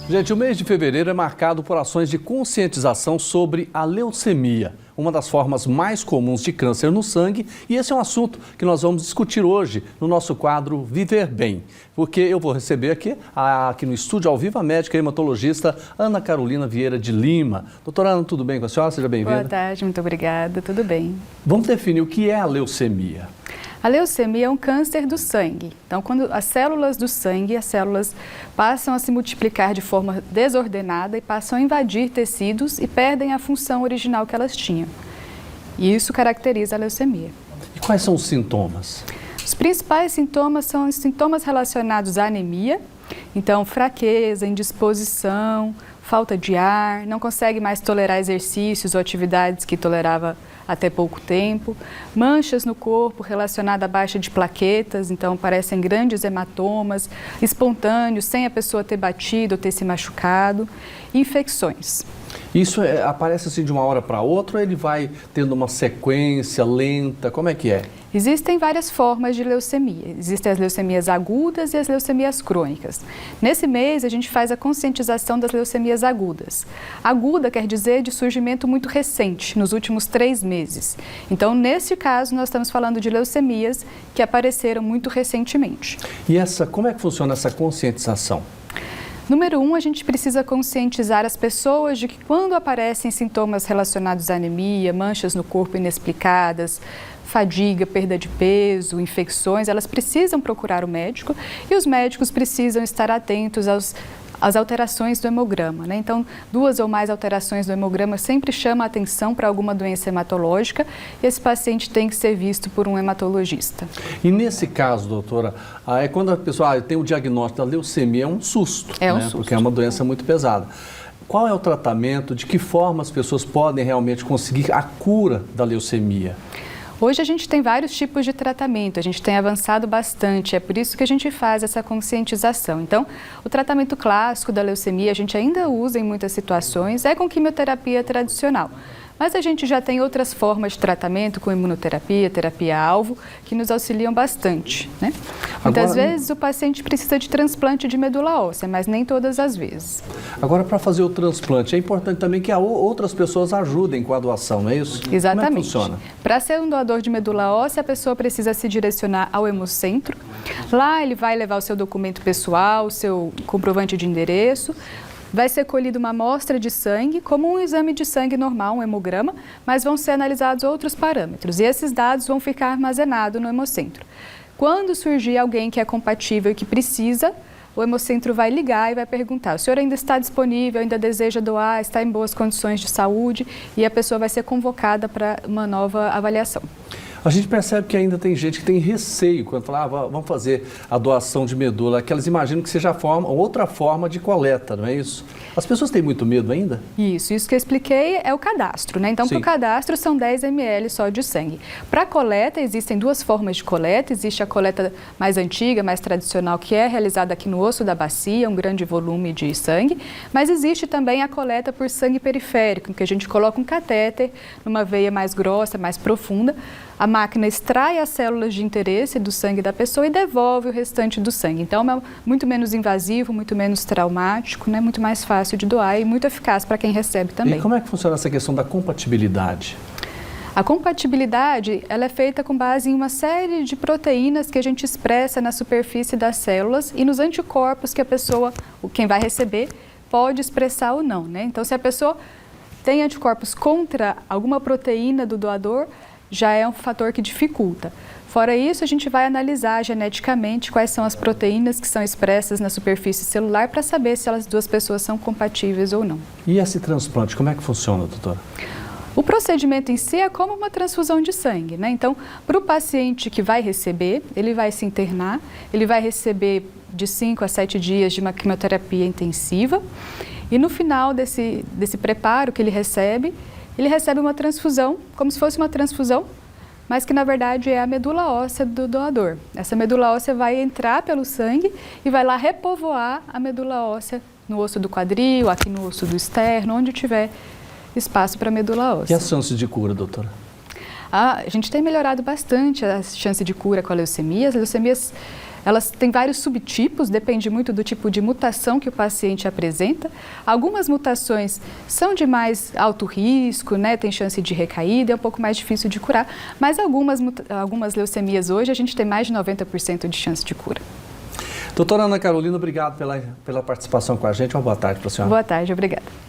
Gente, o mês de fevereiro é marcado por ações de conscientização sobre a leucemia, uma das formas mais comuns de câncer no sangue, e esse é um assunto que nós vamos discutir hoje no nosso quadro Viver Bem, porque eu vou receber aqui no estúdio ao vivo a médica hematologista Ana Carolina Vieira de Lima. Doutora Ana, tudo bem com a senhora? Seja bem-vinda. Boa tarde, muito obrigada, tudo bem. Vamos definir o que é a leucemia. A leucemia é um câncer do sangue. Então, quando as células do sangue, as células passam a se multiplicar de forma desordenada e passam a invadir tecidos e perdem a função original que elas tinham. E isso caracteriza a leucemia. E quais são os sintomas? Os principais sintomas são os sintomas relacionados à anemia. Então, fraqueza, indisposição, falta de ar, não consegue mais tolerar exercícios ou atividades que tolerava até pouco tempo, manchas no corpo relacionadas à baixa de plaquetas, então aparecem grandes hematomas, espontâneos, sem a pessoa ter batido ou ter se machucado, infecções. Isso aparece assim de uma hora para outra ou ele vai tendo uma sequência lenta? Como é que é? Existem várias formas de leucemia. Existem as leucemias agudas e as leucemias crônicas. Nesse mês, a gente faz a conscientização das leucemias agudas. Aguda quer dizer de surgimento muito recente, nos últimos 3 meses. Então, nesse caso, nós estamos falando de leucemias que apareceram muito recentemente. E como é que funciona essa conscientização? Número 1, a gente precisa conscientizar as pessoas de que quando aparecem sintomas relacionados à anemia, manchas no corpo inexplicadas, fadiga, perda de peso, infecções, elas precisam procurar o médico e os médicos precisam estar atentos às alterações do hemograma, né? Então, 2 ou mais alterações do hemograma sempre chama a atenção para alguma doença hematológica e esse paciente tem que ser visto por um hematologista. E nesse caso, doutora, é quando a pessoa tem o diagnóstico da leucemia, é um susto, né? Susto. Porque é uma doença muito pesada. Qual é o tratamento? De que forma as pessoas podem realmente conseguir a cura da leucemia? Hoje a gente tem vários tipos de tratamento, a gente tem avançado bastante, é por isso que a gente faz essa conscientização. Então, o tratamento clássico da leucemia a gente ainda usa em muitas situações, é com quimioterapia tradicional. Mas a gente já tem outras formas de tratamento, com imunoterapia, terapia-alvo, que nos auxiliam bastante, né? Muitas vezes o paciente precisa de transplante de medula óssea, mas nem todas as vezes. Agora, para fazer o transplante, é importante também que outras pessoas ajudem com a doação, não é isso? Exatamente. Como é que funciona? Para ser um doador de medula óssea, a pessoa precisa se direcionar ao hemocentro. Lá ele vai levar o seu documento pessoal, o seu comprovante de endereço. Vai ser colhida uma amostra de sangue, como um exame de sangue normal, um hemograma, mas vão ser analisados outros parâmetros e esses dados vão ficar armazenados no hemocentro. Quando surgir alguém que é compatível e que precisa, o hemocentro vai ligar e vai perguntar: o senhor ainda está disponível, ainda deseja doar, está em boas condições de saúde? E a pessoa vai ser convocada para uma nova avaliação. A gente percebe que ainda tem gente que tem receio quando fala, vamos fazer a doação de medula, que elas imaginam que seja outra forma de coleta, não é isso? As pessoas têm muito medo ainda? Isso que eu expliquei é o cadastro, né? Então, para o cadastro são 10 ml só de sangue. Para a coleta, existem 2 formas de coleta. Existe a coleta mais antiga, mais tradicional, que é realizada aqui no osso da bacia, um grande volume de sangue. Mas existe também a coleta por sangue periférico, em que a gente coloca um catéter numa veia mais grossa, mais profunda. A máquina extrai as células de interesse do sangue da pessoa e devolve o restante do sangue. Então, é muito menos invasivo, muito menos traumático, né? Muito mais fácil de doar e muito eficaz para quem recebe também. E como é que funciona essa questão da compatibilidade? A compatibilidade ela é feita com base em uma série de proteínas que a gente expressa na superfície das células e nos anticorpos que a pessoa, quem vai receber, pode expressar ou não, né? Então, se a pessoa tem anticorpos contra alguma proteína do doador, já é um fator que dificulta. Fora isso, a gente vai analisar geneticamente quais são as proteínas que são expressas na superfície celular para saber se as 2 pessoas são compatíveis ou não. E esse transplante, como é que funciona, doutora? O procedimento em si é como uma transfusão de sangue, né? Então, para o paciente que vai receber, ele vai se internar, ele vai receber de 5 a 7 dias de uma quimioterapia intensiva e no final desse preparo que ele recebe uma transfusão, como se fosse uma transfusão, mas que na verdade é a medula óssea do doador. Essa medula óssea vai entrar pelo sangue e vai lá repovoar a medula óssea no osso do quadril, aqui no osso do externo, onde tiver espaço para a medula óssea. E as chances de cura, doutora? A gente tem melhorado bastante a chance de cura com a leucemia. As leucemias Elas têm vários subtipos, depende muito do tipo de mutação que o paciente apresenta. Algumas mutações são de mais alto risco, né? Tem chance de recaída, é um pouco mais difícil de curar, mas algumas leucemias hoje a gente tem mais de 90% de chance de cura. Doutora Ana Carolina, obrigado pela participação com a gente. Uma boa tarde para a senhora. Boa tarde, obrigada.